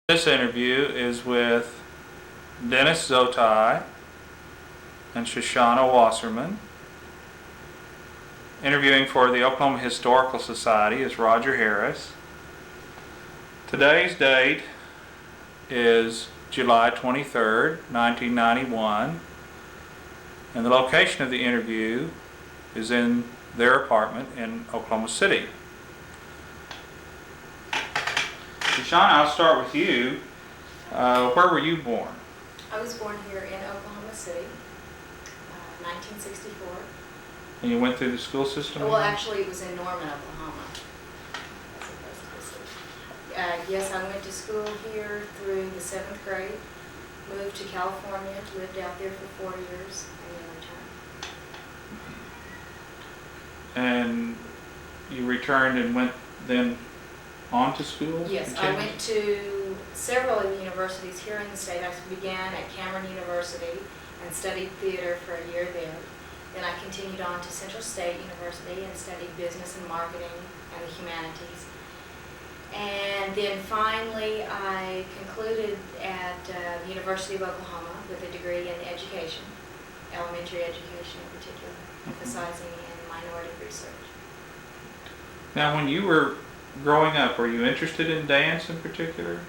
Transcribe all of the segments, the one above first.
This interview is with Dennis Zotai and Shoshana Wasserman. Interviewing for the Oklahoma Historical Society is Roger Harris. Today's date is July 23rd, 1991, and the location of the interview is in their apartment in Oklahoma City. Shoshana, I'll start with you. Where were you born? I was born here in Oklahoma City, 1964. And you went through the school system? Well, actually, it was in Norman, Oklahoma. Yes, I went to school here through the 7th grade, moved to California, lived out there for 4 years, and then returned. And you returned and went then on to school? Yes, I went to several of the universities here in the state. I began at Cameron University and studied theater for a year there. Then I continued on to Central State University and studied business and marketing and the humanities. And then finally I concluded at the University of Oklahoma with a degree in education, elementary education in particular, emphasizing in minority research. Now, when you were growing up, were you interested in dance in particular?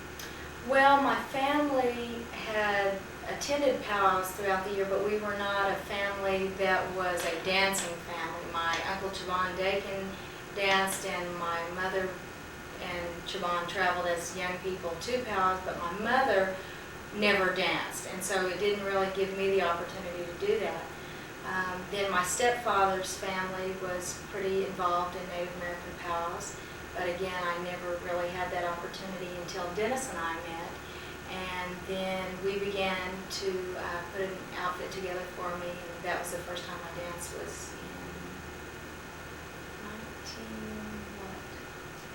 Well, my family had attended powwows throughout the year, but we were not a family that was a dancing family. My uncle Chabon Dakin danced, and my mother and Chabon traveled as young people to powwows, but my mother never danced, and so it didn't really give me the opportunity to do that. Then my stepfather's family was pretty involved in Native American powwows, but again, I never really had that opportunity until Dennis and I met. And then we began to put an outfit together for me, and that was the first time I danced was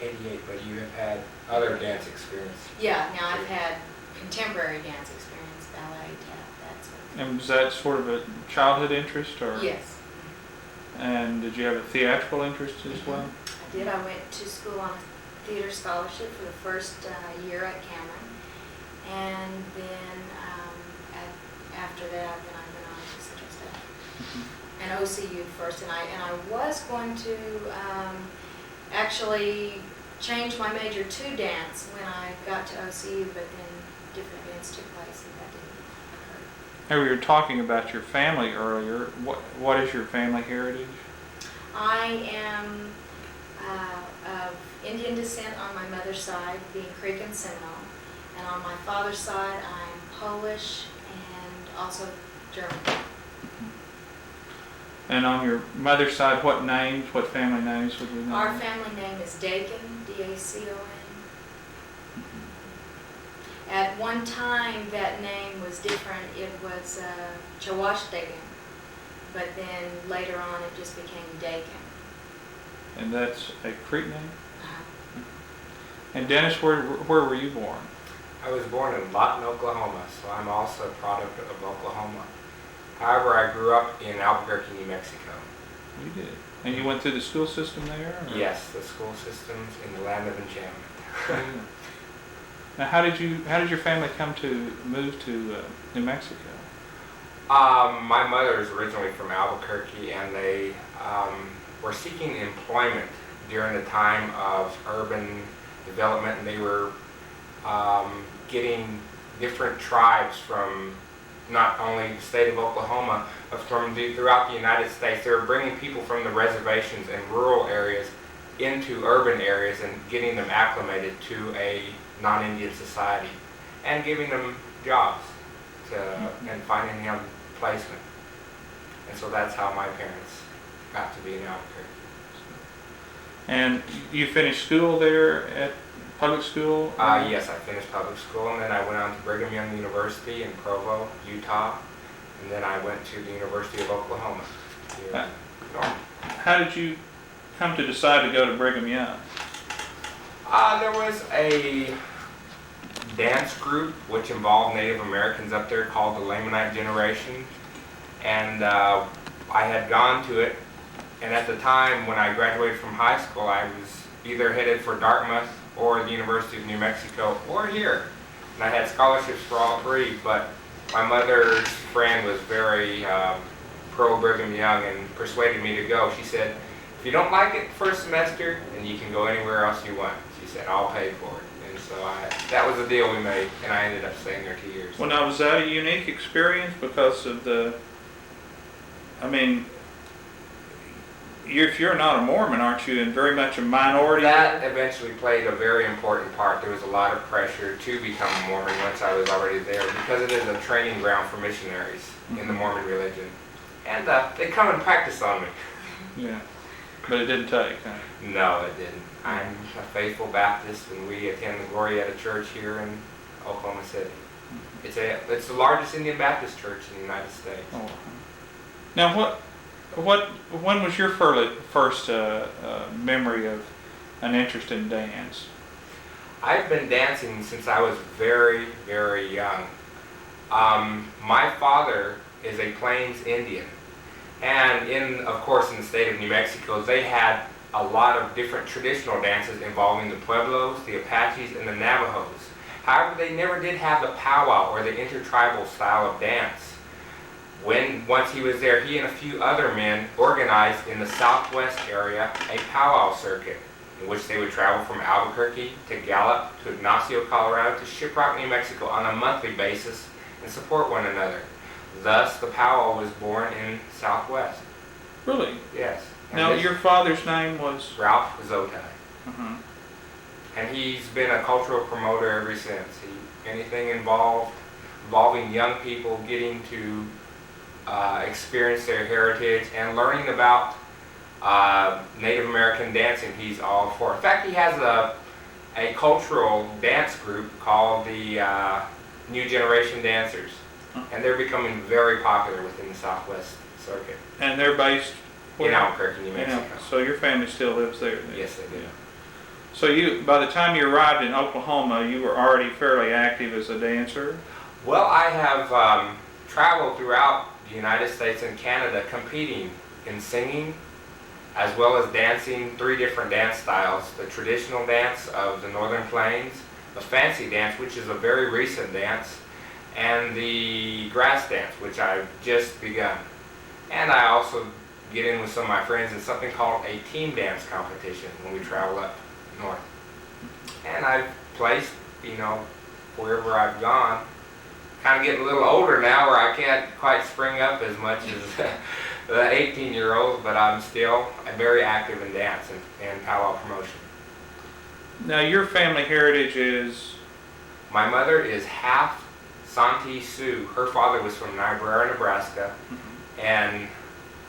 in 88, but you have had other dance experience. Yeah, now I've had contemporary dance experience, ballet, tap, that sort of thing. And was that sort of a childhood interest? Or? Yes. And did you have a theatrical interest as well? I did. I went to school on a theater scholarship for the first year at Cameron. And then after that, then I went on to Central State and OCU first. And I was going to actually change my major to dance when I got to OCU, but then different events took place and that didn't occur. Now, we were talking about your family earlier. What is your family heritage? I am of Indian descent on my mother's side, being Creek and Seminole. And on my father's side, I'm Polish and also German. And on your mother's side, what family names would we know? Our family name is Dakin, D-A-C-O-N. At one time, that name was different. It was Chawash Dakin, but then later on, it just became Dakin. And that's a Creek name? And Dennis, where were you born? I was born in Lawton, Oklahoma, so I'm also a product of Oklahoma. However, I grew up in Albuquerque, New Mexico. You did. And you went through the school system there? Or? Yes, the school systems in the land of enchantment. Now, how did your family come to move to New Mexico? My mother is originally from Albuquerque, and they were seeking employment during the time of urban development, and they were getting different tribes from not only the state of Oklahoma, but from throughout the United States. They were bringing people from the reservations and rural areas into urban areas and getting them acclimated to a non-Indian society and giving them jobs and finding them placement. And so that's how my parents got to be in Albuquerque. And you finished school there at public school? Yes, I finished public school, and then I went on to Brigham Young University in Provo, Utah, and then I went to the University of Oklahoma here in Norman. How did you come to decide to go to Brigham Young? There was a dance group which involved Native Americans up there called the Lamanite Generation, and I had gone to it, and at the time when I graduated from high school, I was either headed for Dartmouth or the University of New Mexico or here. and I had scholarships for all three, but my mother's friend was very pro Brigham Young and persuaded me to go. She said, if you don't like it first semester, then you can go anywhere else you want. She said, I'll pay for it. And so that was the deal we made, and I ended up staying there 2 years. Well, now, was that a unique experience because of if you're not a Mormon, aren't you in very much a minority? That eventually played a very important part. There was a lot of pressure to become a Mormon once I was already there, because it is a training ground for missionaries in the Mormon religion. And they come and practice on me. Yeah, but it didn't take, huh? No, it didn't. I'm a faithful Baptist, and we attend the Glorieta Church here in Oklahoma City. It's the largest Indian Baptist church in the United States. Oh. Now, when was your first memory of an interest in dance? I've been dancing since I was very, very young. My father is a Plains Indian, and of course in the state of New Mexico, they had a lot of different traditional dances involving the Pueblos, the Apaches, and the Navajos. However, they never did have the powwow or the intertribal style of dance. Once he was there, he and a few other men organized in the southwest area a powwow circuit, in which they would travel from Albuquerque to Gallup to Ignacio, Colorado to Shiprock, New Mexico on a monthly basis and support one another. Thus, the powwow was born in Southwest. Really? Yes. And Now, your father's name was? Ralph Zotai. Uh-huh. And he's been a cultural promoter ever since. Anything involving young people getting to experience their heritage and learning about Native American dancing, he's all for. In fact, he has a cultural dance group called the New Generation Dancers, and they're becoming very popular within the Southwest Circuit. And they're based in Albuquerque, New Mexico. So your family still lives there then? Yes, they do. Yeah. So by the time you arrived in Oklahoma, you were already fairly active as a dancer? Well, I have traveled throughout the United States and Canada competing in singing as well as dancing 3 different dance styles. The traditional dance of the Northern Plains, the fancy dance, which is a very recent dance, and the grass dance, which I've just begun. And I also get in with some of my friends in something called a team dance competition when we travel up north. And I've placed, wherever I've gone. Kind of getting a little older now where I can't quite spring up as much as the 18-year-olds, but I'm still very active in dance and powwow promotion. Now, your family heritage is? My mother is half Santee Sioux. Her father was from Niobrara, Nebraska, and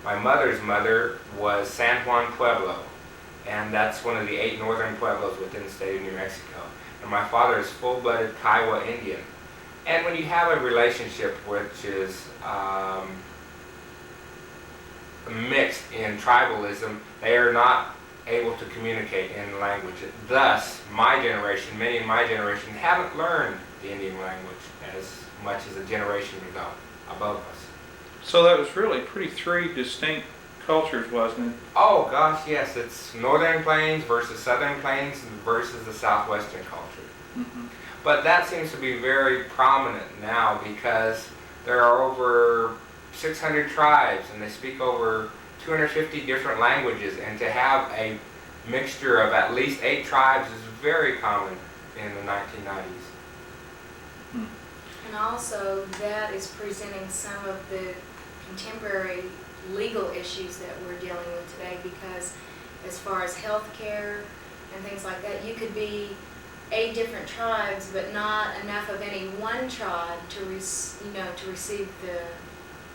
my mother's mother was San Juan Pueblo, and that's one of the 8 northern Pueblos within the state of New Mexico. And my father is full-blooded Kiowa Indian. And when you have a relationship which is mixed in tribalism, they are not able to communicate in language. Thus, many in my generation haven't learned the Indian language as much as a generation ago above us. So that was really 3 distinct cultures, wasn't it? Oh gosh, yes. It's Northern Plains versus Southern Plains versus the Southwestern culture. Mm-hmm. But that seems to be very prominent now because there are over 600 tribes and they speak over 250 different languages, and to have a mixture of at least 8 tribes is very common in the 1990s. And also that is presenting some of the contemporary legal issues that we're dealing with today, because as far as health care and things like that, you could be 8 different tribes, but not enough of any one tribe to receive the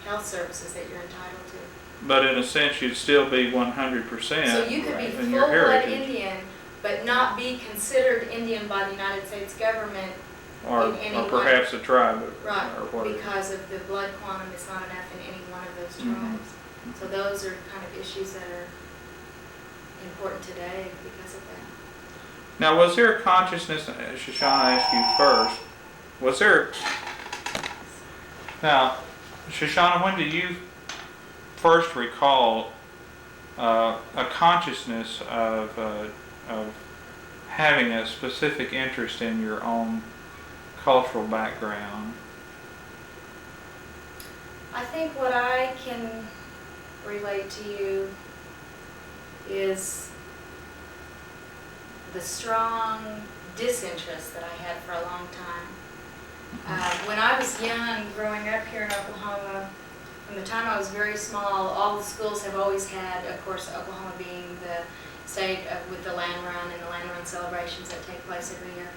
health services that you're entitled to. But in a sense, you'd still be 100%. So you could be in your full-blood heritage. Indian, but not be considered Indian by the United States government. Or perhaps a tribe. Right, or whatever. because of the blood quantum is not enough in any one of those tribes. So those are kind of issues that are important today because of that. Now, was there a consciousness, Shoshana asked you first, was there, now, Shoshana, when did you first recall a consciousness of having a specific interest in your own cultural background? I think what I can relate to you is the strong disinterest that I had for a long time. When I was young, growing up here in Oklahoma, from the time I was very small, all the schools have always had, of course, Oklahoma being the state with the land run and the land run celebrations that take place every year,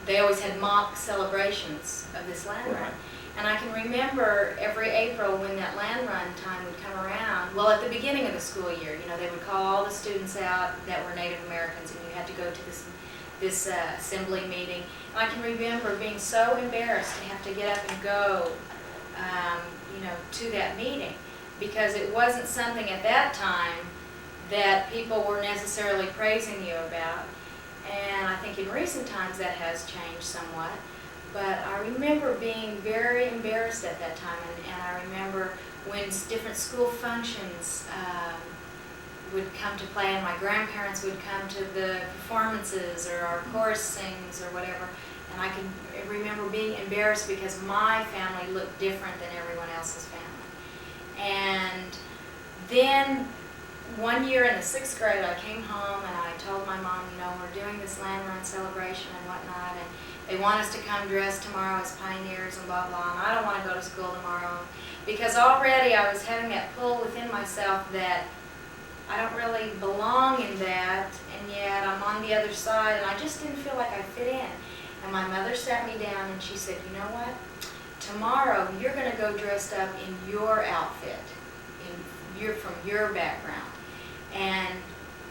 they always had mock celebrations of this land run. Right. And I can remember every April when that land run time would come around, well, at the beginning of the school year, you know, they would call all the students out that were Native Americans, and you had to go to this assembly meeting. And I can remember being so embarrassed to have to get up and go, you know, to that meeting, because it wasn't something at that time that people were necessarily praising you about. And I think in recent times that has changed somewhat. But I remember being very embarrassed at that time, and I remember when different school functions would come to play, and my grandparents would come to the performances, or our chorus sings, or whatever, and I can remember being embarrassed because my family looked different than everyone else's family. And then one year in the 6th grade, I came home and I told my mom, you know, we're doing this land run celebration and whatnot, and they want us to come dressed tomorrow as pioneers and blah, blah, and I don't want to go to school tomorrow. Because already I was having that pull within myself that I don't really belong in that, and yet I'm on the other side, and I just didn't feel like I fit in. And my mother sat me down and she said, you know what? Tomorrow you're going to go dressed up in your outfit, from your background. And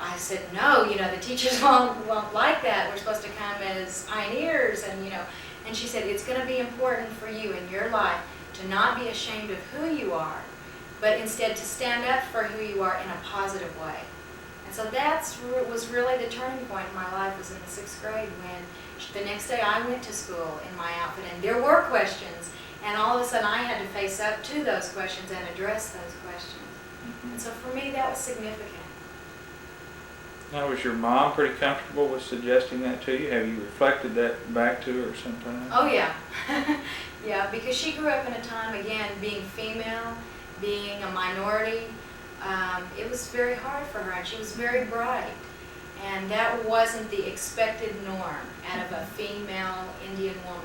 I said, no, you know, the teachers won't like that. We're supposed to come as pioneers, and you know. And she said, it's going to be important for you in your life to not be ashamed of who you are, but instead to stand up for who you are in a positive way. And so was really the turning point in my life, was in the 6th grade, when the next day I went to school in my outfit, and there were questions, and all of a sudden I had to face up to those questions and address those questions. And so for me, that was significant. Now, was your mom pretty comfortable with suggesting that to you? Have you reflected that back to her sometime? Oh yeah. Yeah, because she grew up in a time, again, being female, being a minority, it was very hard for her, and she was very bright. And that wasn't the expected norm out of a female Indian woman.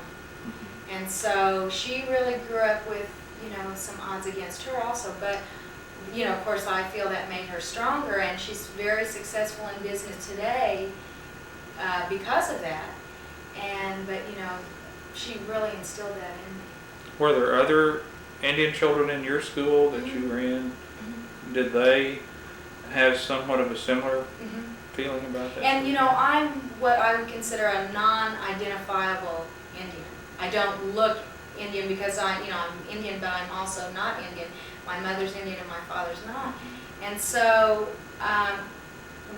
And so she really grew up with, you know, some odds against her also. But you know, of course, I feel that made her stronger, and she's very successful in business today because of that. But you know, she really instilled that in me. Were there other Indian children in your school that you were in? Did they have somewhat of a similar feeling about that? And you know, I'm what I would consider a non-identifiable Indian. I don't look Indian because I'm Indian, but I'm also not Indian. My mother's Indian and my father's not. And so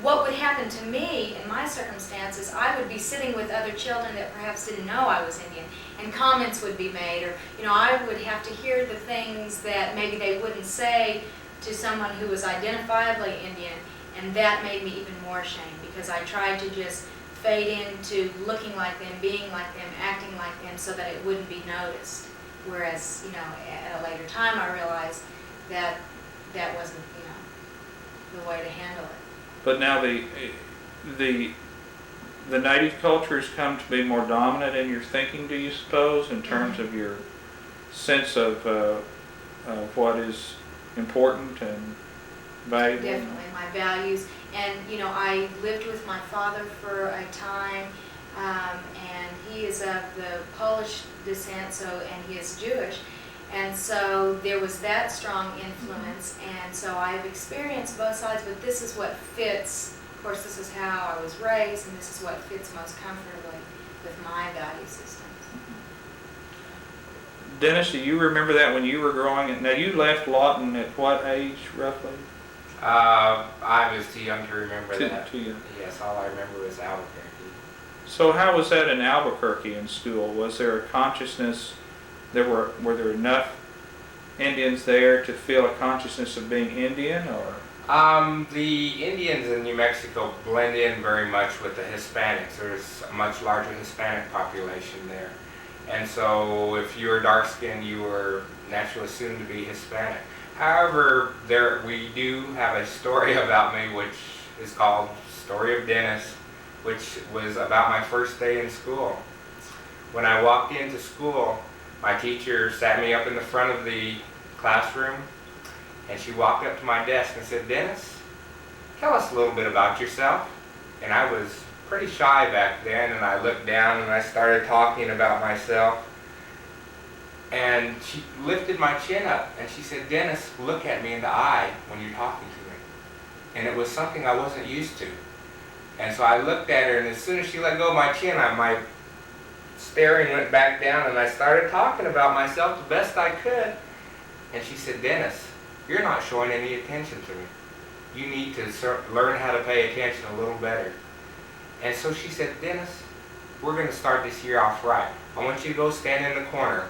what would happen to me in my circumstances, I would be sitting with other children that perhaps didn't know I was Indian, and comments would be made, or you know, I would have to hear the things that maybe they wouldn't say to someone who was identifiably Indian, and that made me even more ashamed, because I tried to just fade into looking like them, being like them, acting like them, so that it wouldn't be noticed. Whereas, you know, at a later time I realized that that wasn't, you know, the way to handle it. But now the native culture has come to be more dominant in your thinking, do you suppose, in terms of your sense of what is important and valuable? Definitely, my values. And, you know, I lived with my father for a time, and he is of the Polish descent, and he is Jewish. And so there was that strong influence, and so I've experienced both sides, but this is what fits. Of course, this is how I was raised, and this is what fits most comfortably with my value systems. Dennis, do you remember that when you were growing? Now, you left Lawton at what age, roughly? I was too young to remember that. Too young. Yes, all I remember was Albuquerque. So how was that in Albuquerque in school? Was there a consciousness, were there enough Indians there to feel a consciousness of being Indian, or? The Indians in New Mexico blend in very much with the Hispanics. There's a much larger Hispanic population there. And so if you were dark skinned, you were naturally assumed to be Hispanic. However, we do have a story about me which is called Story of Dennis, which was about my first day in school. When I walked into school, my teacher sat me up in the front of the classroom, and she walked up to my desk and said, "Dennis, tell us a little bit about yourself." And I was pretty shy back then, and I looked down and I started talking about myself. And she lifted my chin up and she said, "Dennis, look at me in the eye when you're talking to me." And it was something I wasn't used to. And so I looked at her, and as soon as she let go of my chin, my staring went back down, and I started talking about myself the best I could. And she said, "Dennis, you're not showing any attention to me. You need to learn how to pay attention a little better." And so she said, "Dennis, we're going to start this year off right. I want you to go stand in the corner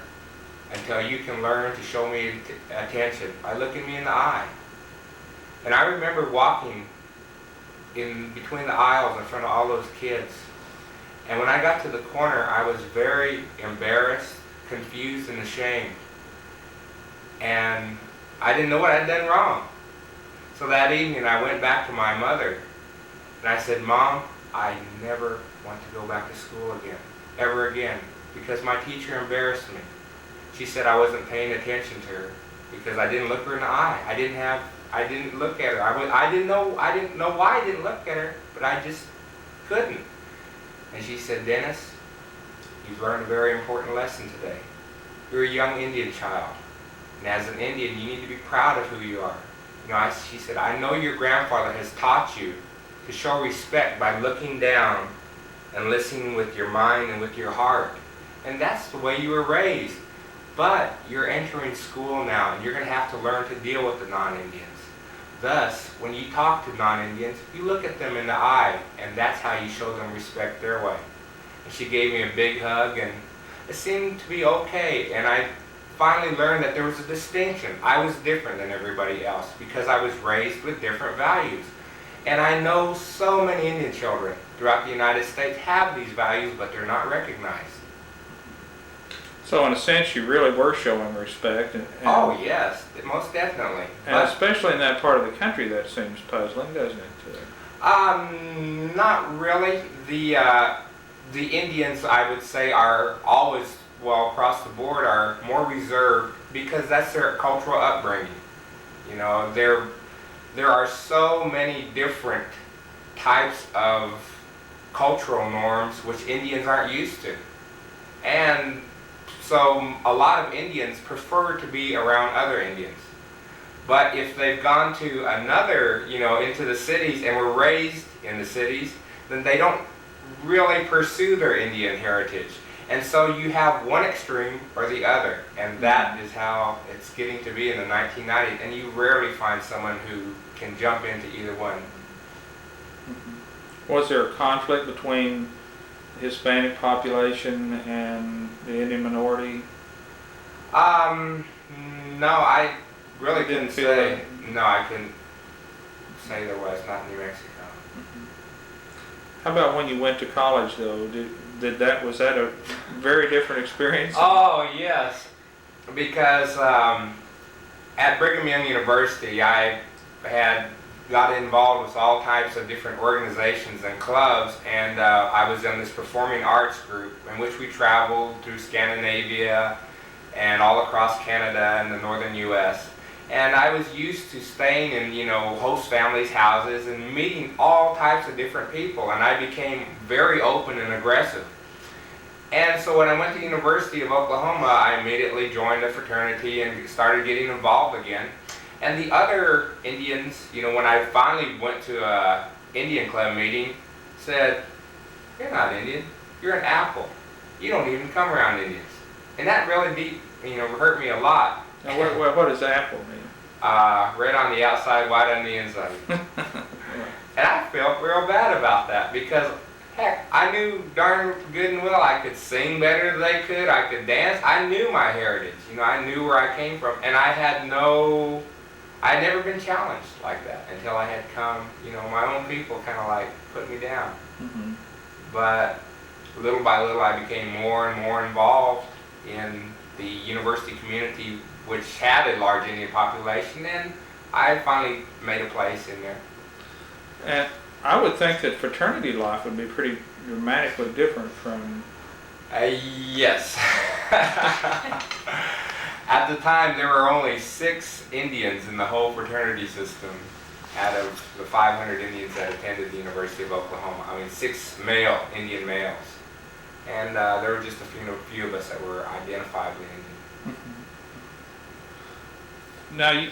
until you can learn to show me attention by looking me in the eye." And I remember walking in between the aisles in front of all those kids. And when I got to the corner, I was very embarrassed, confused, and ashamed. And I didn't know what I'd done wrong. So that evening I went back to my mother and I said, "Mom, I never want to go back to school again, ever again, because my teacher embarrassed me." She said I wasn't paying attention to her because I didn't look her in the eye. I didn't look at her. I didn't know why I didn't look at her, but I just couldn't. And she said, "Dennis, you've learned a very important lesson today. You're a young Indian child. And as an Indian, you need to be proud of who you are. She said, I know your grandfather has taught you to show respect by looking down and listening with your mind and with your heart. And that's the way you were raised. But you're entering school now, and you're going to have to learn to deal with the non-Indians. Thus, when you talk to non-Indians, you look at them in the eye, and that's how you show them respect their way." And she gave me a big hug, and it seemed to be okay. And I finally learned that there was a distinction. I was different than everybody else because I was raised with different values. And I know so many Indian children throughout the United States have these values, but they're not recognized. So in a sense, you really were showing respect. And Oh, yes, most definitely. And especially in that part of the country, that seems puzzling, doesn't it? Not really. The Indians, I would say, are always, well, across the board, are more reserved because that's their cultural upbringing. There are so many different types of cultural norms which Indians aren't used to. And so a lot of Indians prefer to be around other Indians. But if they've gone to another, into the cities and were raised in the cities, then they don't really pursue their Indian heritage. And so you have one extreme or the other. And that is how it's getting to be in the 1990s. And you rarely find someone who can jump into either one. Was there a conflict between the Hispanic population and the Indian minority? No, I really Didn't couldn't feel say. that? No, I couldn't say there was, not in New Mexico. How about when you went to college, though? Was that a very different experience? Oh, yes. Because at Brigham Young University, I got involved with all types of different organizations and clubs, and I was in this performing arts group in which we traveled through Scandinavia and all across Canada and the northern U.S. And I was used to staying in, host families' houses and meeting all types of different people, and I became very open and aggressive. And so when I went to the University of Oklahoma, I immediately joined a fraternity and started getting involved again. And the other Indians, when I finally went to a Indian club meeting, said, "You're not Indian, you're an apple. You don't even come around Indians." And that really hurt me a lot. Now, what does apple mean? Red on the outside, white on the inside. And I felt real bad about that because, heck, I knew darn good and well I could sing better than they could, I could dance. I knew my heritage, I knew where I came from, and I had never been challenged like that until I had come, my own people kind of like put me down. Mm-hmm. But little by little I became more and more involved in the university community, which had a large Indian population, and I finally made a place in there. And I would think that fraternity life would be pretty dramatically different from. Yes. At the time, there were only 6 Indians in the whole fraternity system out of the 500 Indians that attended the University of Oklahoma. I mean, 6 Indian males. And there were just a few of us that were identifiably Indian. Now,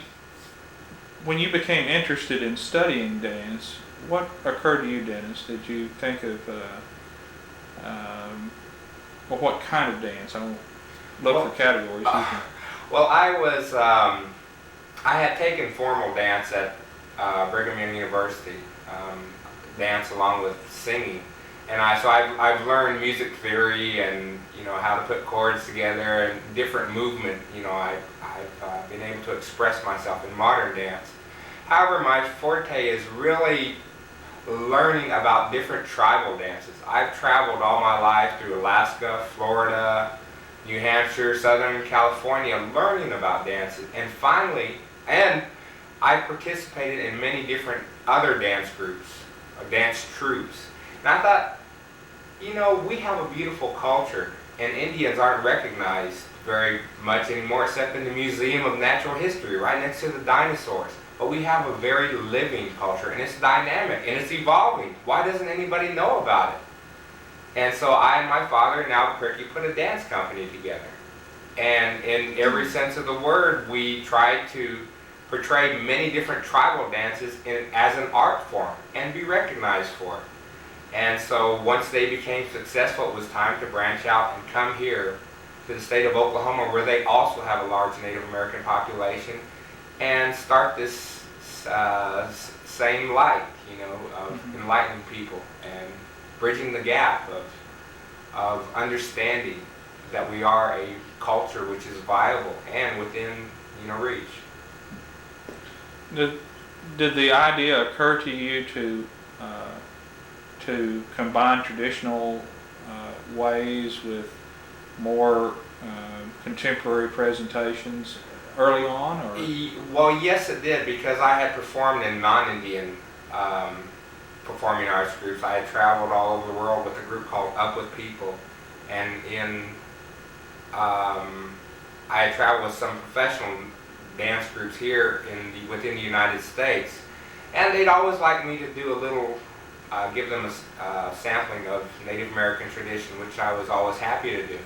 when you became interested in studying dance, what occurred to you, Dennis? Did you think of, well, what kind of dance? I don't look for categories. Well, I had taken formal dance at Brigham Young University, dance along with singing. And I've learned music theory and, how to put chords together and different movement. I've been able to express myself in modern dance. However, my forte is really learning about different tribal dances. I've traveled all my life through Alaska, Florida, New Hampshire, Southern California, learning about dances. And I participated in many different other dance groups, dance troupes. And I thought, we have a beautiful culture, and Indians aren't recognized very much anymore except in the Museum of Natural History, right next to the dinosaurs. But we have a very living culture, and it's dynamic, and it's evolving. Why doesn't anybody know about it? And so I and my father in Albuquerque put a dance company together. And in every sense of the word, we tried to portray many different tribal dances as an art form and be recognized for it. And so once they became successful, it was time to branch out and come here to the state of Oklahoma, where they also have a large Native American population, and start this same light, of enlightening people and bridging the gap of understanding that we are a culture which is viable and within reach. Did the idea occur to you to combine traditional ways with more contemporary presentations early on? Or? Well, yes, it did, because I had performed in non-Indian performing arts groups. I had traveled all over the world with a group called Up With People, and I had traveled with some professional dance groups here within the United States, and they'd always like me to do a little, give them a sampling of Native American tradition, which I was always happy to do.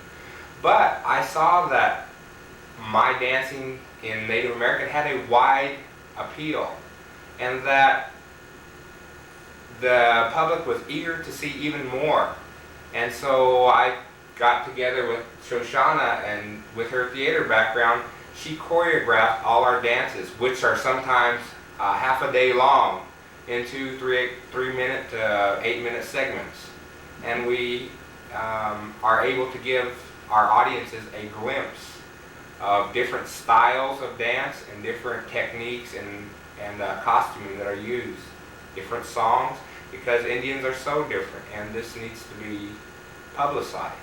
But I saw that my dancing in Native American had a wide appeal, and that the public was eager to see even more. And so I got together with Shoshana, and with her theater background, she choreographed all our dances, which are sometimes half a day long, into 3-minute to 8-minute segments. And we are able to give our audiences a glimpse of different styles of dance and different techniques and costuming that are used, different songs, because Indians are so different, and this needs to be publicized.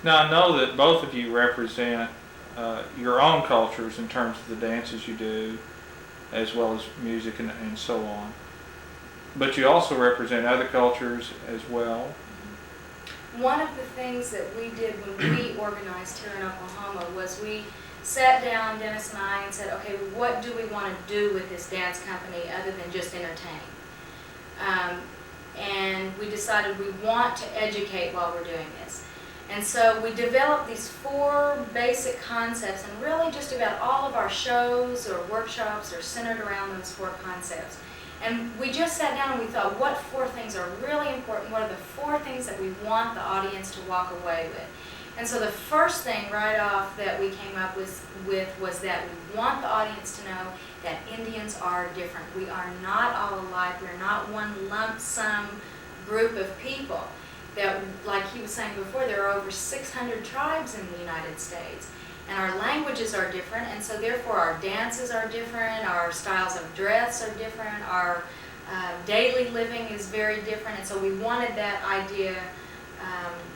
Now, I know that both of you represent your own cultures in terms of the dances you do, as well as music and so on. But you also represent other cultures as well. One of the things that we did when we organized here in Oklahoma was we sat down, Dennis and I, and said, okay, what do we want to do with this dance company other than just entertain? And we decided we want to educate while we're doing this. And so we developed these 4 basic concepts, and really just about all of our shows or workshops are centered around those 4 concepts. And we just sat down and we thought, what 4 things are really important? What are the 4 things that we want the audience to walk away with? And so the first thing right off that we came up with was that we want the audience to know that Indians are different. We are not all alike. We're not one lump sum group of people. That, like he was saying before, there are over 600 tribes in the United States. And our languages are different, and so therefore our dances are different, our styles of dress are different, our daily living is very different, and so we wanted that idea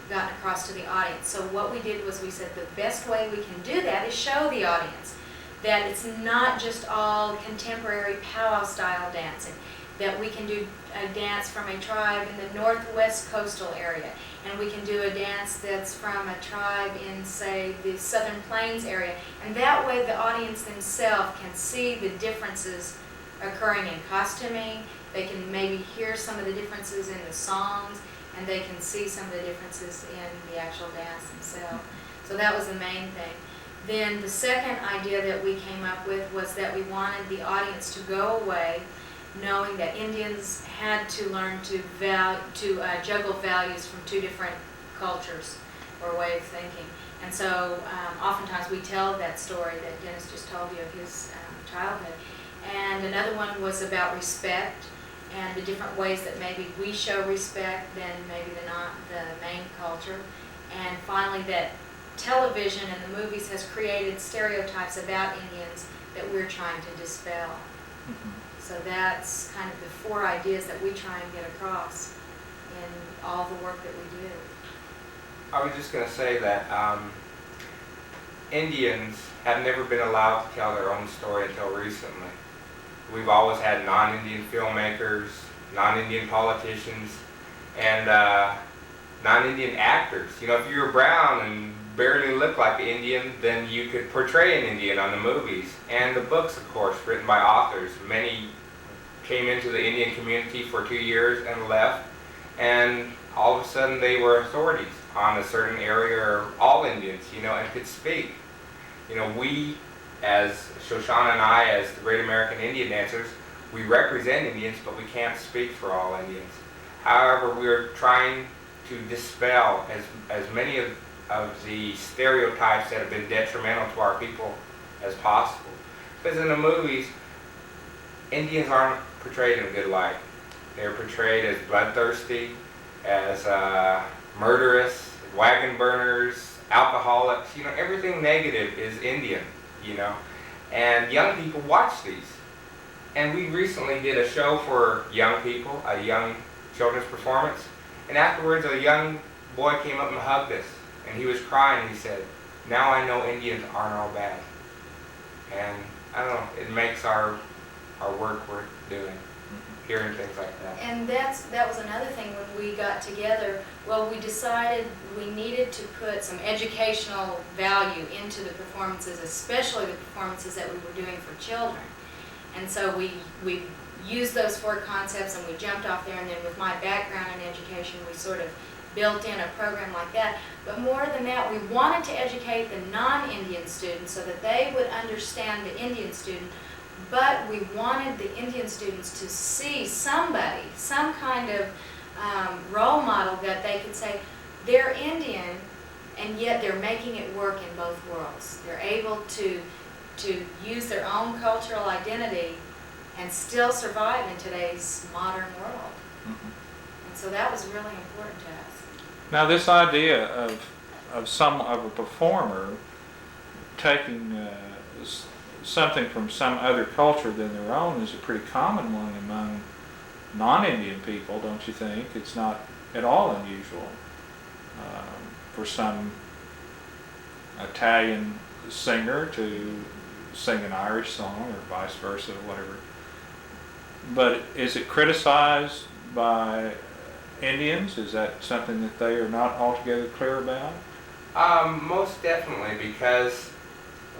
gotten across to the audience. So what we did was we said the best way we can do that is show the audience that it's not just all contemporary powwow style dancing, that we can do a dance from a tribe in the northwest coastal area, and we can do a dance that's from a tribe in, say, the southern plains area, and that way the audience themselves can see the differences occurring in costuming. They can maybe hear some of the differences in the songs, and they can see some of the differences in the actual dance themselves. So that was the main thing. Then the second idea that we came up with was that we wanted the audience to go away knowing that Indians had to learn to juggle values from two different cultures or way of thinking. And so oftentimes we tell that story that Dennis just told you of his childhood. And another one was about respect and the different ways that maybe we show respect than maybe the main culture. And finally, that television and the movies has created stereotypes about Indians that we're trying to dispel. So that's kind of the four ideas that we try and get across in all the work that we do. I was just going to say that Indians have never been allowed to tell their own story until recently. We've always had non-Indian filmmakers, non-Indian politicians, and non-Indian actors. You know, if you were brown and barely looked like an Indian, then you could portray an Indian on the movies. And the books, of course, written by authors. Many came into the Indian community for 2 years and left, and all of a sudden they were authorities on a certain area, or all Indians, you know, and could speak. You know, we, as Shoshana and I, as the Great American Indian Dancers, we represent Indians, but we can't speak for all Indians. However, we're trying to dispel as many of the stereotypes that have been detrimental to our people as possible. Because in the movies, Indians aren't portrayed in a good light. They're portrayed as bloodthirsty, as murderous, wagon burners, alcoholics. You know, everything negative is Indian, you know. And young people watch these. And we recently did a show for young people, a young children's performance. And afterwards, a young boy came up and hugged us. And he was crying. He said, "Now I know Indians aren't all bad." And I don't know, it makes our work worth doing, hearing things like that. And that was another thing when we got together. Well, we decided we needed to put some educational value into the performances, especially the performances that we were doing for children. And so we used those four concepts and we jumped off there, and then with my background in education, we sort of built in a program like that. But more than that, we wanted to educate the non-Indian students so that they would understand the Indian student, but we wanted the Indian students to see somebody, some kind of role model that they could say, they're Indian, and yet they're making it work in both worlds. They're able to use their own cultural identity and still survive in today's modern world. And so that was really important to us. Now, this idea of a performer taking something from some other culture than their own is a pretty common one among non-Indian people, don't you think? It's not at all unusual for some Italian singer to sing an Irish song or vice versa, whatever. But is it criticized by Indians? Is that something that they are not altogether clear about? Most definitely, because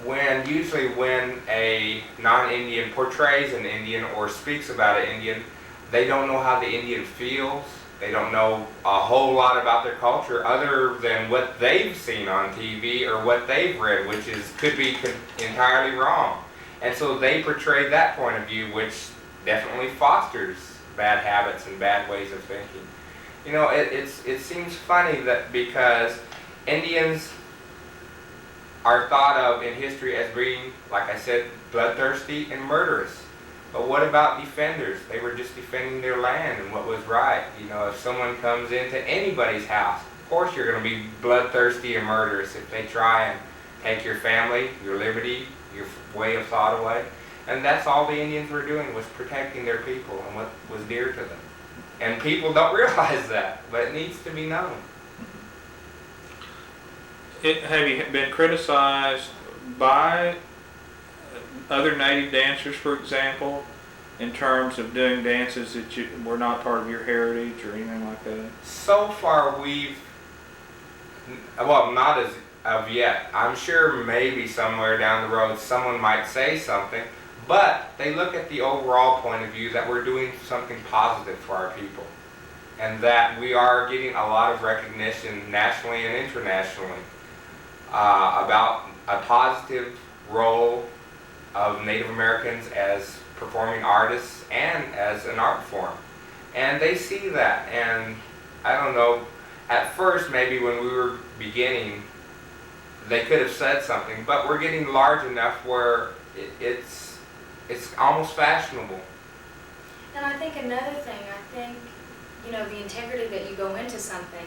usually when a non-Indian portrays an Indian or speaks about an Indian, they don't know how the Indian feels. They don't know a whole lot about their culture other than what they've seen on TV or what they've read, which could be entirely wrong. And so they portray that point of view, which definitely fosters bad habits and bad ways of thinking. You know, it seems funny that because Indians are thought of in history as being, like I said, bloodthirsty and murderous. But what about defenders? They were just defending their land and what was right. You know, if someone comes into anybody's house, of course you're going to be bloodthirsty and murderous if they try and take your family, your liberty, your way of thought away. And that's all the Indians were doing, was protecting their people and what was dear to them. And people don't realize that, but it needs to be known. Have you been criticized by other native dancers, for example, in terms of doing dances that were not part of your heritage or anything like that? So far, well, not as of yet. I'm sure maybe somewhere down the road someone might say something, but they look at the overall point of view that we're doing something positive for our people, and that we are getting a lot of recognition nationally and internationally about a positive role of Native Americans as performing artists and as an art form. And they see that, and I don't know, at first maybe when we were beginning they could have said something, but we're getting large enough where it's almost fashionable. And I think another thing, the integrity that you go into something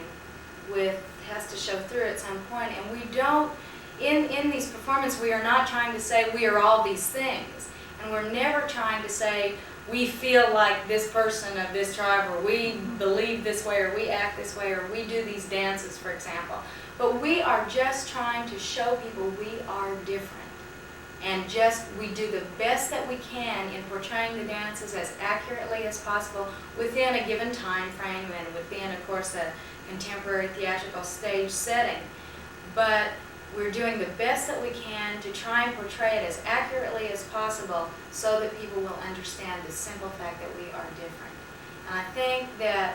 with has to show through at some point, and we don't, in these performances, we are not trying to say we are all these things, and we're never trying to say we feel like this person of this tribe, or we believe this way, or we act this way, or we do these dances, for example. But we are just trying to show people we are different. And we do the best that we can in portraying the dances as accurately as possible within a given time frame and within, of course, a contemporary theatrical stage setting. But we're doing the best that we can to try and portray it as accurately as possible so that people will understand the simple fact that we are different. And I think that,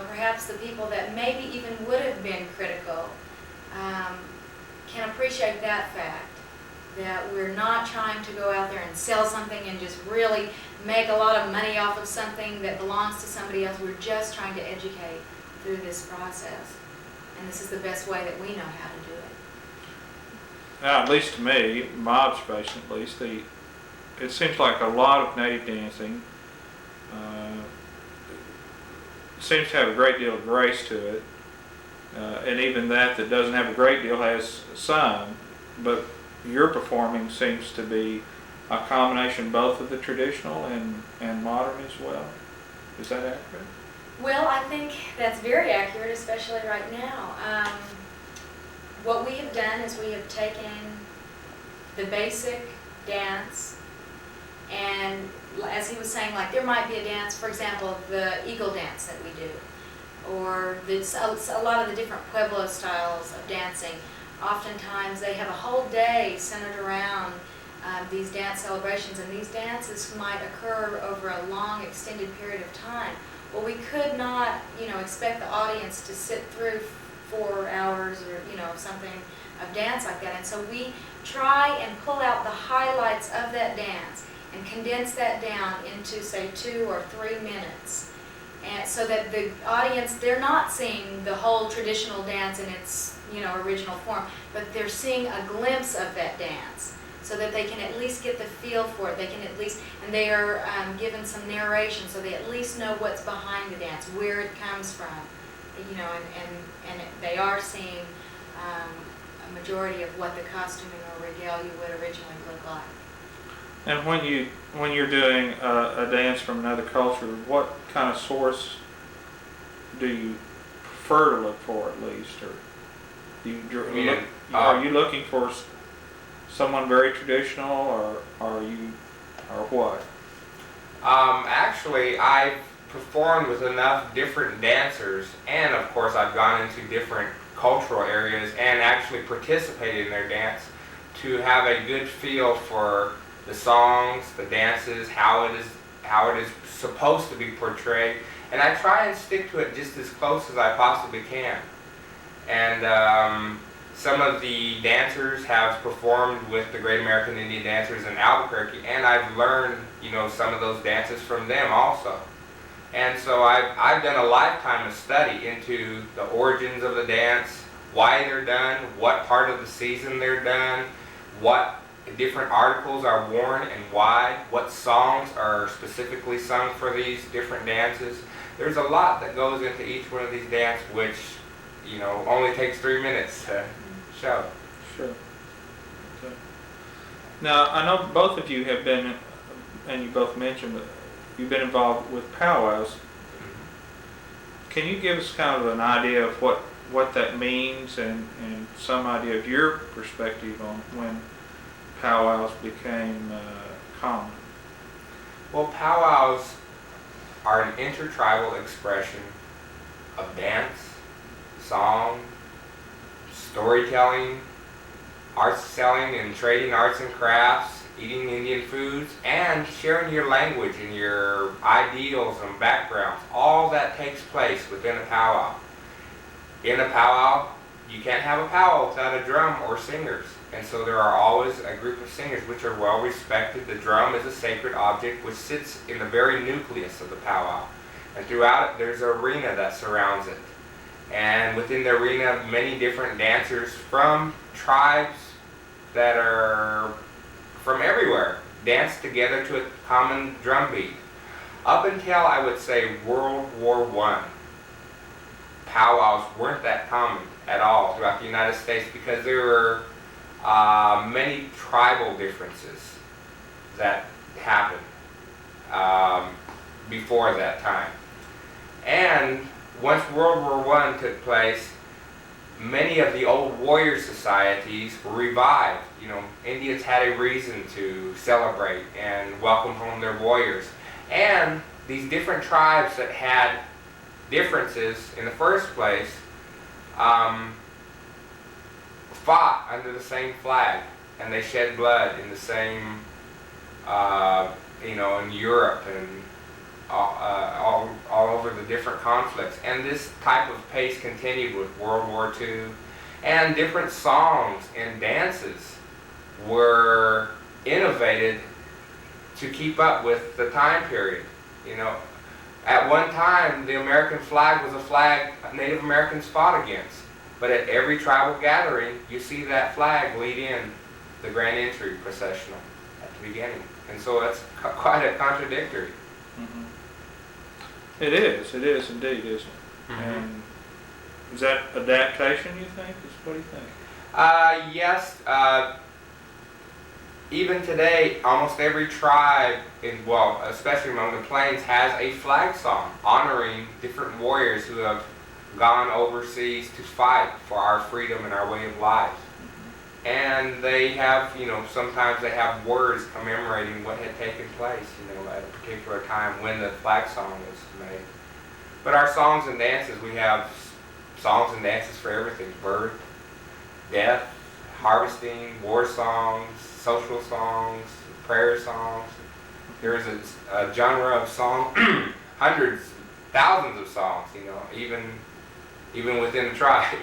perhaps the people that maybe even would have been critical can appreciate that fact, that we're not trying to go out there and sell something and just really make a lot of money off of something that belongs to somebody else. We're just trying to educate through this process. And this is the best way that we know how to do it. Now, at least to me, my observation at least, it seems like a lot of native dancing seems to have a great deal of grace to it. And even that doesn't have a great deal has some, but your performing seems to be a combination both of the traditional and modern as well. Is that accurate? Well, I think that's very accurate, especially right now. What we have done is we have taken the basic dance, and as he was saying, like there might be a dance, for example, the eagle dance that we do, or a lot of the different Pueblo styles of dancing. Oftentimes they have a whole day centered around these dance celebrations, and these dances might occur over a long extended period of time. Well, we could not, expect the audience to sit through 4 hours or, something of dance like that. And so we try and pull out the highlights of that dance and condense that down into, say, 2 or 3 minutes. And so that the audience, they're not seeing the whole traditional dance in its, original form, but they're seeing a glimpse of that dance so that they can at least get the feel for it. They can at least, and they are given some narration so they at least know what's behind the dance, where it comes from, and they are seeing a majority of what the costuming or regalia would originally look like. And when you're doing a dance from another culture, what kind of source do you prefer to look for, at least, or are you looking for someone very traditional, or what? Actually, I've performed with enough different dancers, and of course I've gone into different cultural areas and actually participated in their dance to have a good feel for the songs, the dances, how it is supposed to be portrayed, and I try and stick to it just as close as I possibly can. And some of the dancers have performed with the Great American Indian Dancers in Albuquerque, and I've learned, some of those dances from them also. And so I've done a lifetime of study into the origins of the dance, why they're done, what part of the season they're done, what different articles are worn and why, what songs are specifically sung for these different dances. There's a lot that goes into each one of these dances, which, only takes 3 minutes to show. Sure. Okay. Now, I know both of you have been, and you both mentioned that you've been involved with powwows. Can you give us kind of an idea of what what that means and some idea of your perspective on when powwows became common. Well, powwows are an intertribal expression of dance, song, storytelling, art selling and trading arts and crafts, eating Indian foods, and sharing your language and your ideals and backgrounds. All that takes place within a powwow. In a powwow, you can't have a powwow without a drum or singers. And so there are always a group of singers which are well respected. The drum is a sacred object which sits in the very nucleus of the powwow. And throughout it, there's an arena that surrounds it. And within the arena, many different dancers from tribes that are from everywhere dance together to a common drum beat. Up until, I would say, World War I, powwows weren't that common at all throughout the United States because there were many tribal differences that happened before that time. And once World War I took place, many of the old warrior societies were revived. You know, Indians had a reason to celebrate and welcome home their warriors. And these different tribes that had differences in the first place fought under the same flag, and they shed blood in the same, in Europe and all over the different conflicts. And this type of pace continued with World War II, and different songs and dances were innovated to keep up with the time period. You know, at one time, the American flag was a flag Native Americans fought against. But at every tribal gathering, you see that flag lead in the grand entry processional at the beginning. And so that's quite a contradictory. Mm-hmm. It is indeed, isn't it? Mm-hmm. And is that adaptation, you think? What do you think? Yes. Even today, almost every tribe, especially among the plains, has a flag song honoring different warriors who have gone overseas to fight for our freedom and our way of life. Mm-hmm. And they have, sometimes they have words commemorating what had taken place, at a particular time when the flag song was made. But our songs and dances, we have songs and dances for everything: birth, death, harvesting, war songs, social songs, prayer songs. There is a genre of song, hundreds, thousands of songs, even within the tribe.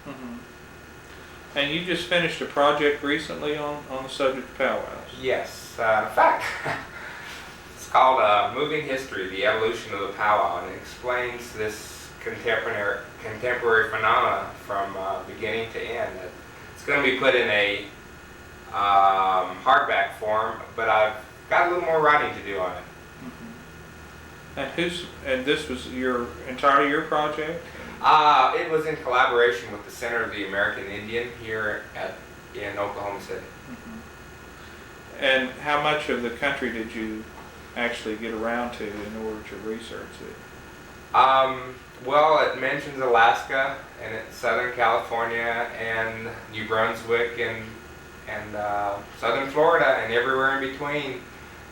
Mm-hmm. And you just finished a project recently on the subject of powwows. Yes, in fact, it's called Moving History, the Evolution of the Powwow, and it explains this contemporary phenomena from beginning to end. It's going to be put in a hardback form, but I've got a little more writing to do on it. Mm-hmm. And this was entirely your project? It was in collaboration with the Center of the American Indian here in Oklahoma City. Mm-hmm. And how much of the country did you actually get around to in order to research it? Well, it mentions Alaska and Southern California and New Brunswick and Southern Florida and everywhere in between.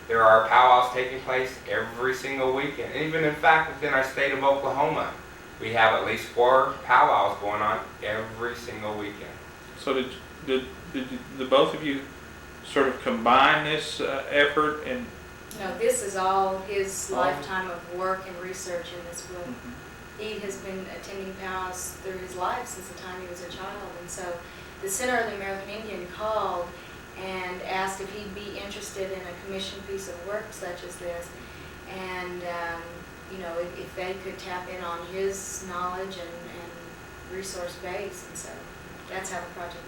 There are powwows taking place every single weekend. And even in fact, within our state of Oklahoma, we have at least 4 powwows going on every single weekend. So did the both of you sort of combine this effort? And No, this is all his lifetime of work and research in this book. Mm-hmm. He has been attending powwows through his life since the time he was a child, and so the Center of the American Indian called and asked if he'd be interested in a commissioned piece of work such as this, and if they could tap in on his knowledge and resource base, and so that's how the project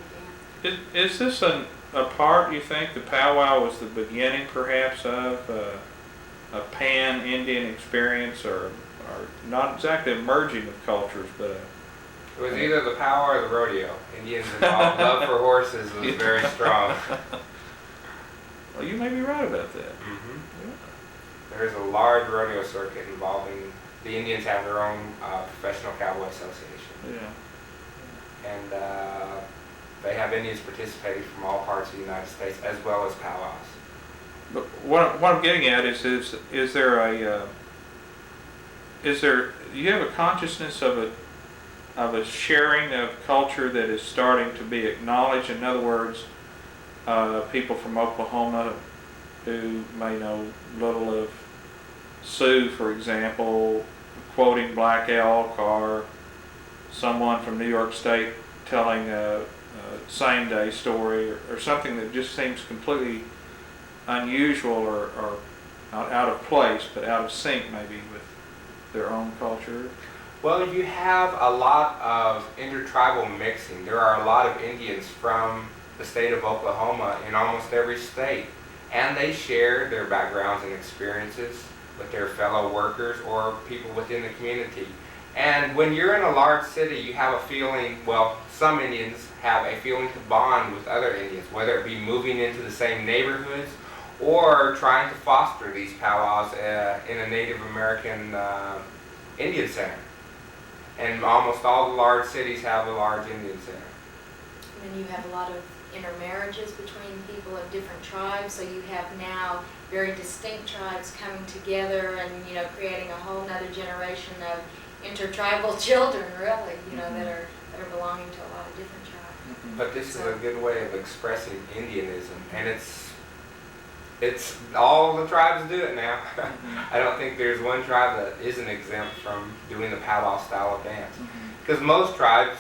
began. Is this a part, you think, the powwow was the beginning perhaps of a pan-Indian experience, or not exactly a merging of cultures, but It was either the powwow or the rodeo. Indians' love for horses was very strong. Well, you may be right about that. Mm-hmm. Yeah. There's a large rodeo circuit involving, the Indians have their own professional cowboy association. Yeah. and they have Indians participating from all parts of the United States as well as powwows. But what I'm getting at is there do you have a consciousness of a sharing of culture that is starting to be acknowledged? In other words, people from Oklahoma who may know little of Sioux, for example, quoting Black Elk, or someone from New York State telling a same-day story, or something that just seems completely unusual or not out of place, but out of sync maybe with their own culture? Well, you have a lot of intertribal mixing. There are a lot of Indians from the state of Oklahoma in almost every state, and they share their backgrounds and experiences with their fellow workers or people within the community. And when you're in a large city, you have a feeling, well, some Indians have a feeling to bond with other Indians, whether it be moving into the same neighborhoods or trying to foster these powwows in a Native American Indian center. And almost all the large cities have a large Indian center. And then you have a lot of intermarriages between people of different tribes, so you have now very distinct tribes coming together and, you know, creating a whole nother generation of intertribal children, really, you know, that are belonging to a lot of different tribes. But this is a good way of expressing Indianism, and it's all the tribes do it now. I don't think there's one tribe that isn't exempt from doing the powwow style of dance, because most tribes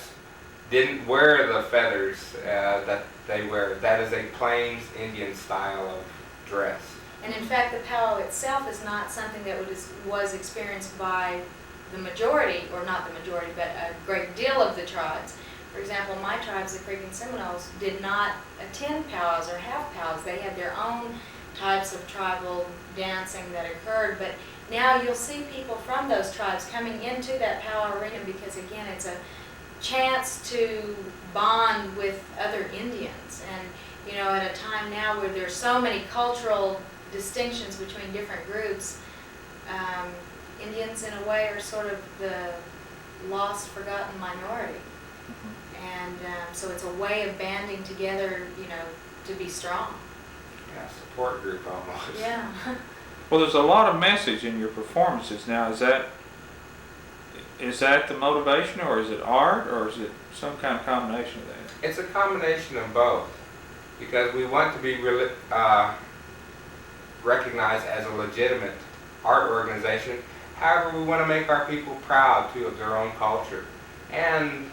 didn't wear the feathers that they wear. That is a Plains Indian style of dress. And in fact, the powwow itself is not something that was experienced by the majority, or not the majority, but a great deal of the tribes. For example, my tribes, the Creek and Seminoles, did not attend powwows or have powwows. They had their own types of tribal dancing that occurred, but now you'll see people from those tribes coming into that powwow arena because, again, it's a chance to bond with other Indians. And, you know, at a time now where there's so many cultural distinctions between different groups, Indians in a way are sort of the lost, forgotten minority. And so it's a way of banding together, you know, to be strong. Yeah, support group almost. Yeah. Well, there's a lot of message in your performances now. Is that the motivation, or is it art, or is it some kind of combination of that? It's a combination of both, because we want to be recognized as a legitimate art organization. However, we want to make our people proud too of their own culture, and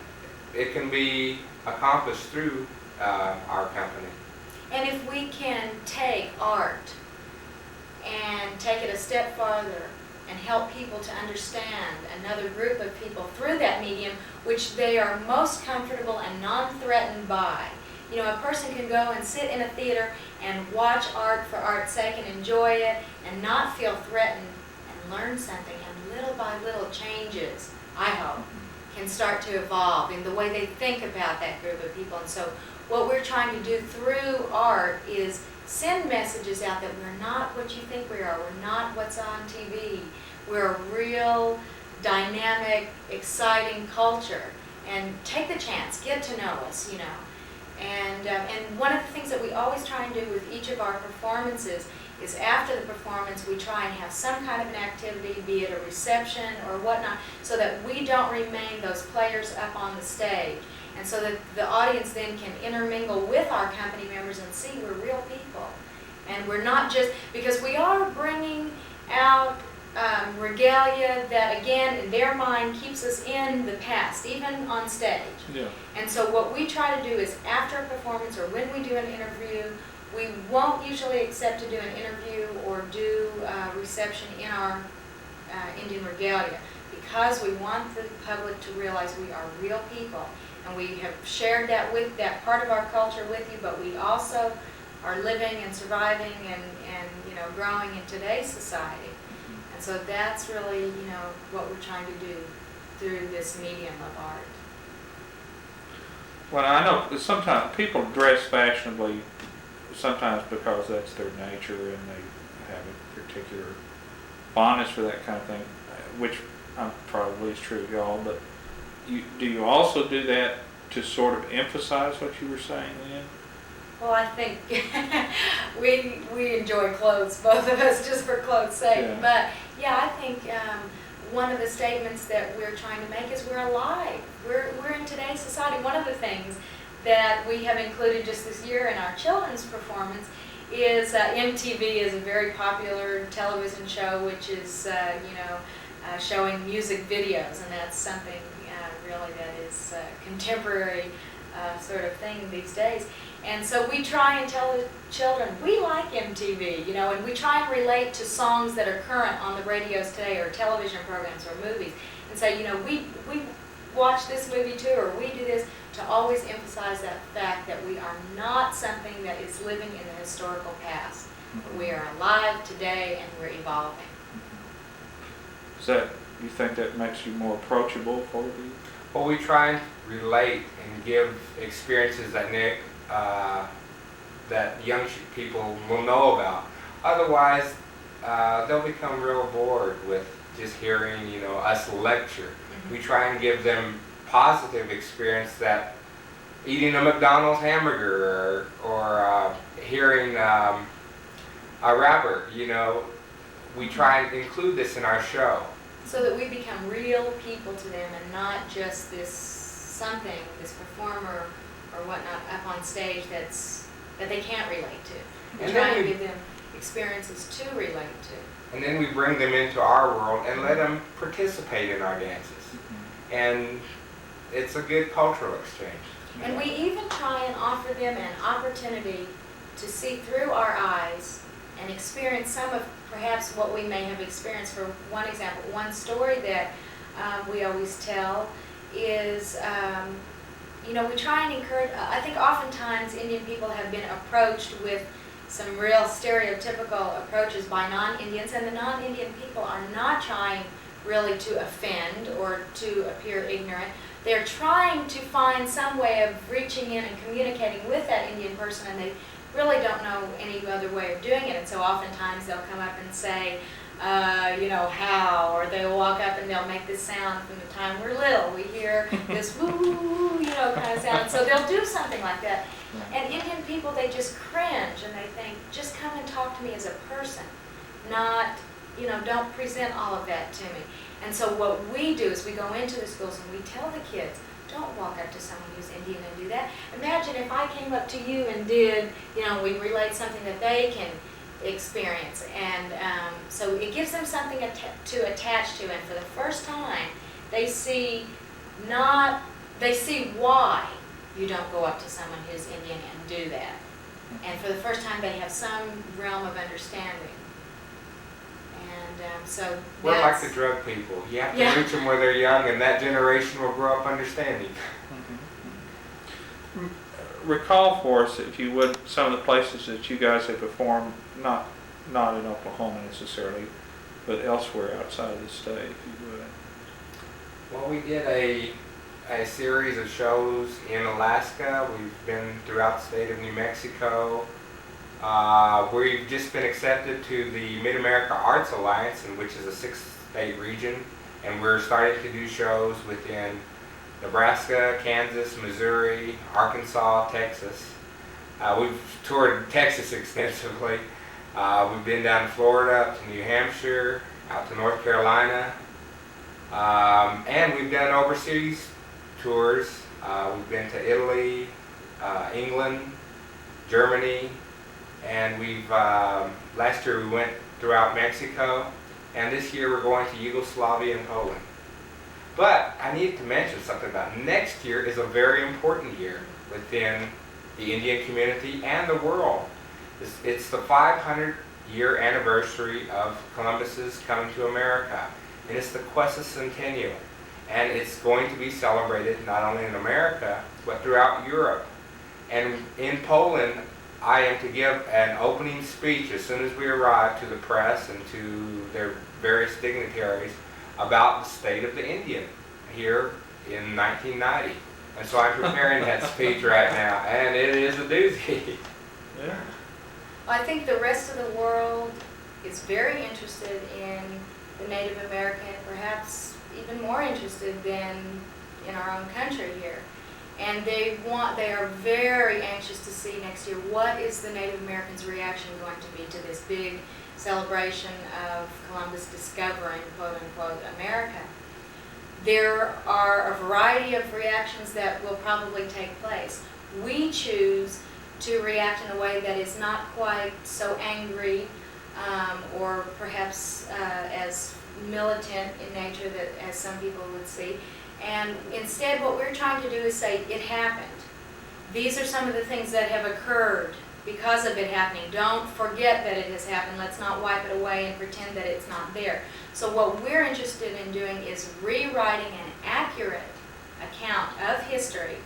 it can be accomplished through our company. And if we can take art and take it a step farther and help people to understand another group of people through that medium, which they are most comfortable and non-threatened by. You know, a person can go and sit in a theater and watch art for art's sake and enjoy it and not feel threatened and learn something, and little by little changes, I hope, can start to evolve in the way they think about that group of people. And so what we're trying to do through art is send messages out that we're not what you think we are. We're not what's on TV. We're a real, dynamic, exciting culture. And take the chance, get to know us, you know. And one of the things that we always try and do with each of our performances is after the performance we try and have some kind of an activity, be it a reception or whatnot, so that we don't remain those players up on the stage. And so that the audience then can intermingle with our company members and see we're real people. And we're not just, because we are bringing out regalia that, again, in their mind, keeps us in the past, even on stage. Yeah. And so what we try to do is after a performance or when we do an interview, we won't usually accept to do an interview or do a reception in our Indian regalia, because we want the public to realize we are real people. And we have shared that part of our culture with you, but we also are living and surviving and you know, growing in today's society. And so that's really, you know, what we're trying to do through this medium of art. Well, I know sometimes people dress fashionably, sometimes because that's their nature and they have a particular fondness for that kind of thing, which probably is true of y'all, but do you also do that to sort of emphasize what you were saying then? Well, I think we enjoy clothes, both of us, just for clothes' sake. Yeah. But yeah, I think one of the statements that we're trying to make is we're alive. We're in today's society. One of the things that we have included just this year in our children's performance is MTV is a very popular television show, which is showing music videos, and that's something really that is a contemporary sort of thing these days. And so we try and tell the children, we like MTV, and we try and relate to songs that are current on the radios today, or television programs, or movies, and say, we watch this movie too, or we do this, to always emphasize that fact that we are not something that is living in the historical past. We are alive today, and we're evolving. You think that makes you more approachable for the? Well, we try and relate and give experiences that that young people will know about. Otherwise, they'll become real bored with just hearing, us lecture. Mm-hmm. We try and give them positive experience, that eating a McDonald's hamburger or hearing a rapper. We try and include this in our show. So that we become real people to them, and not just this performer or whatnot up on stage that they can't relate to. We And try then and we- give them experiences to relate to. And then we bring them into our world and let them participate in our dances. And it's a good cultural exchange. And we even try and offer them an opportunity to see through our eyes and experience some of perhaps what we may have experienced. For one example, one story that we always tell is, we try and encourage, I think oftentimes Indian people have been approached with some real stereotypical approaches by non-Indians, and the non-Indian people are not trying really to offend or to appear ignorant. They're trying to find some way of reaching in and communicating with that Indian person, and they really don't know any other way of doing it. And so oftentimes they'll come up and say, how, or they'll walk up and they'll make this sound. From the time we're little, we hear this woo, kind of sound. So they'll do something like that. And Indian people, they just cringe and they think, just come and talk to me as a person, not, don't present all of that to me. And so what we do is we go into the schools and we tell the kids, don't walk up to someone who's Indian and do that. Imagine if I came up to you and did, we relate something that they can experience. And so it gives them something to attach to. And for the first time, they see why you don't go up to someone who's Indian and do that. And for the first time, they have some realm of understanding. And so We're like that's- the drug people. You have to Yeah. reach them where they're young, and that generation will grow up understanding. Recall for us, if you would, some of the places that you guys have performed, not in Oklahoma necessarily, but elsewhere outside of the state, if you would. Well, we did a series of shows in Alaska. We've been throughout the state of New Mexico. We've just been accepted to the Mid-America Arts Alliance, which is a 6-state region, and we're starting to do shows within Nebraska, Kansas, Missouri, Arkansas, Texas. We've toured Texas extensively. We've been down to Florida, up to New Hampshire, out to North Carolina, and we've done overseas tours. We've been to Italy, England, Germany, and we've last year we went throughout Mexico, and this year we're going to Yugoslavia and Poland. But I need to mention something about next year is a very important year within the Indian community and the world. It's the 500-year anniversary of Columbus's coming to America, and it's the Quecentennial, and it's going to be celebrated not only in America but throughout Europe. And in Poland, I am to give an opening speech as soon as we arrive to the press and to their various dignitaries about the state of the Indian here in 1990. And so I'm preparing that speech right now, and it is a doozy. Yeah. I think the rest of the world is very interested in the Native American, perhaps even more interested than in our own country here. And they are very anxious to see next year, what is the Native Americans' reaction going to be to this big celebration of Columbus discovering, quote unquote, America. There are a variety of reactions that will probably take place. We choose to react in a way that is not quite so angry or perhaps as militant in nature that as some people would see. And instead what we're trying to do is say, it happened. These are some of the things that have occurred because of it happening. Don't forget that it has happened. Let's not wipe it away and pretend that it's not there. So what we're interested in doing is rewriting an accurate account of history,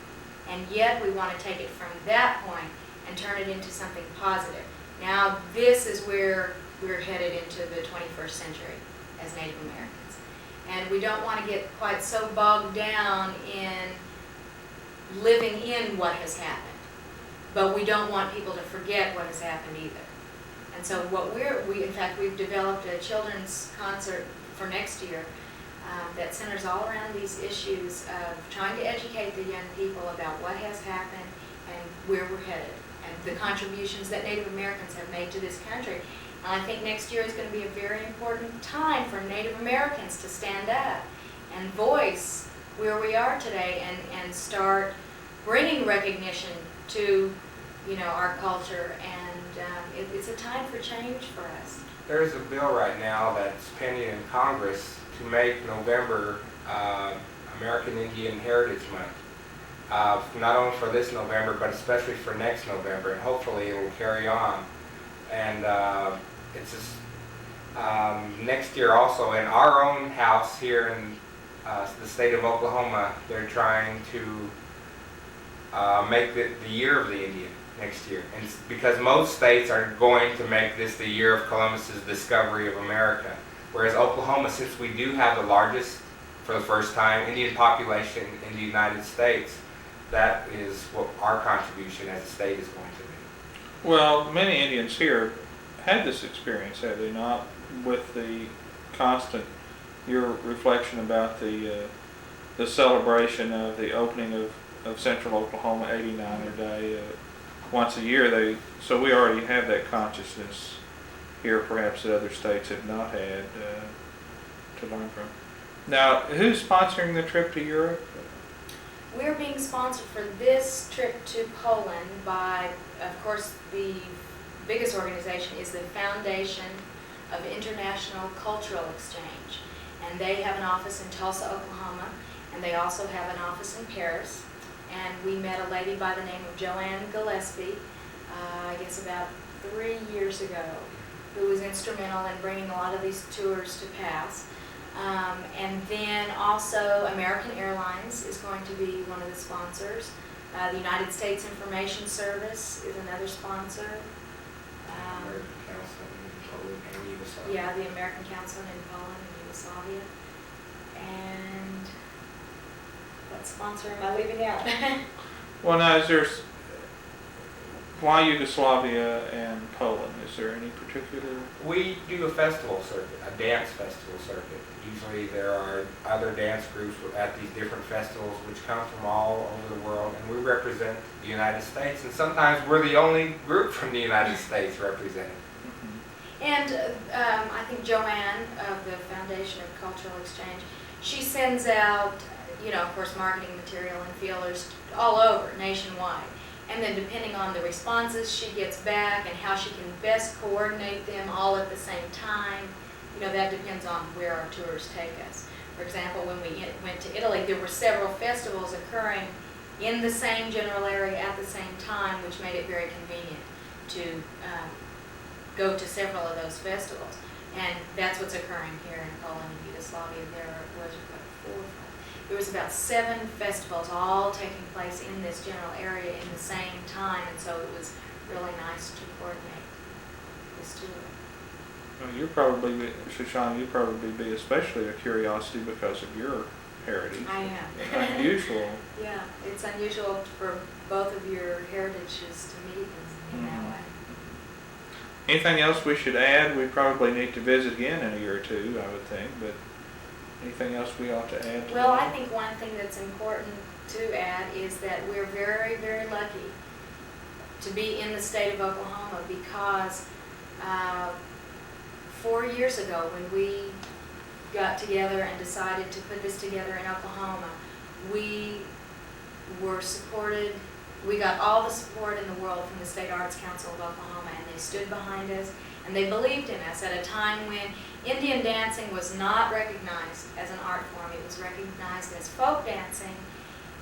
and yet we want to take it from that point and turn it into something positive. Now this is where we're headed into the 21st century as Native Americans. And we don't want to get quite so bogged down in living in what has happened. But we don't want people to forget what has happened either. And so what in fact, we've developed a children's concert for next year that centers all around these issues of trying to educate the young people about what has happened and where we're headed, and the contributions that Native Americans have made to this country. And I think next year is going to be a very important time for Native Americans to stand up and voice where we are today and start bringing recognition to, our culture. And it's a time for change for us. There's a bill right now that's pending in Congress to make November American Indian Heritage Month. Not only for this November, but especially for next November, and hopefully it will carry on. And it's just, next year also in our own house here in the state of Oklahoma, they're trying to make the year of the Indian next year. And it's because most states are going to make this the year of Columbus's discovery of America. Whereas Oklahoma, since we do have the largest, for the first time, Indian population in the United States, that is what our contribution as a state is going to be. Well, many Indians here had this experience, have they not, with the constant, your reflection about the celebration of the opening of Central Oklahoma 89er Day once a year. So we already have that consciousness here, perhaps that other states have not had to learn from. Now, who's sponsoring the trip to Europe? We're being sponsored for this trip to Poland by, of course, the biggest organization is the Foundation of International Cultural Exchange. And they have an office in Tulsa, Oklahoma, and they also have an office in Paris. And we met a lady by the name of Joanne Gillespie, I guess about 3 years ago, who was instrumental in bringing a lot of these tours to pass. And then also American Airlines is going to be one of the sponsors. The United States Information Service is another sponsor. American Council in Poland and Yugoslavia. Yeah, the American Council in Poland and Yugoslavia. And what sponsor am I leaving out? Well, now, why Yugoslavia and Poland? Is there any particular? We do a festival circuit, a dance festival circuit. Usually there are other dance groups at these different festivals which come from all over the world, and we represent the United States, and sometimes we're the only group from the United States represented. And I think Joanne of the Foundation of Cultural Exchange, she sends out, of course, marketing material and feelers all over, nationwide. And then depending on the responses she gets back and how she can best coordinate them all at the same time, that depends on where our tours take us. For example, when we went to Italy, there were several festivals occurring in the same general area at the same time, which made it very convenient to go to several of those festivals. And that's what's occurring here in Poland and Yugoslavia. There was about 7 festivals all taking place in this general area in the same time, and so it was really nice to coordinate this tour. Well, Shoshana, you'd probably be especially a curiosity because of your heritage. I am. Unusual. Yeah, it's unusual for both of your heritages to meet in that way. Anything else we should add? We probably need to visit again in a year or two, I would think, but Anything else we ought to add to Well, that? I think one thing that's important to add is that we're very, very lucky to be in the state of Oklahoma because 4 years ago when we got together and decided to put this together in Oklahoma, we were supported, we got all the support in the world from the State Arts Council of Oklahoma, and they stood behind us and they believed in us at a time when Indian dancing was not recognized as an art form. It was recognized as folk dancing,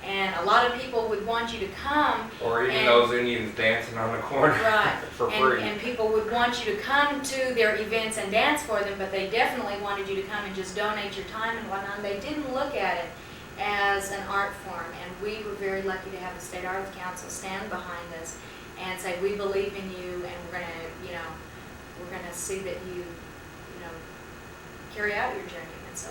and a lot of people would want you to come. Or even and- those Indians dancing on the corner Right. for And, free. and people would want you to come to their events and dance for them, but they definitely wanted you to come and just donate your time and whatnot. They didn't look at it as an art form, and we were very lucky to have the State Arts Council stand behind us and say, we believe in you, and we're gonna see that you carry out your journey. And so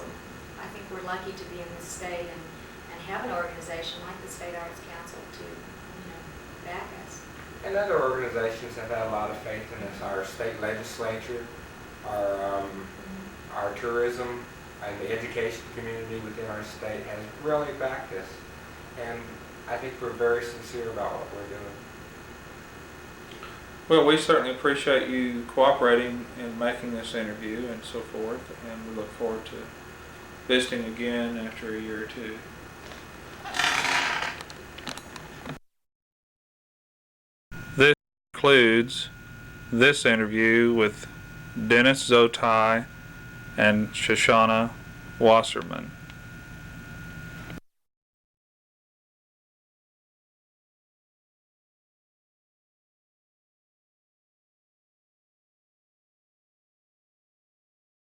I think we're lucky to be in this state and have an organization like the State Arts Council to back us. And other organizations have had a lot of faith in us. Our state legislature, our tourism, and the education community within our state has really backed us. And I think we're very sincere about what we're doing. Well, we certainly appreciate you cooperating in making this interview and so forth, and we look forward to visiting again after a year or two. This concludes this interview with Dennis Zotai and Shoshana Wasserman.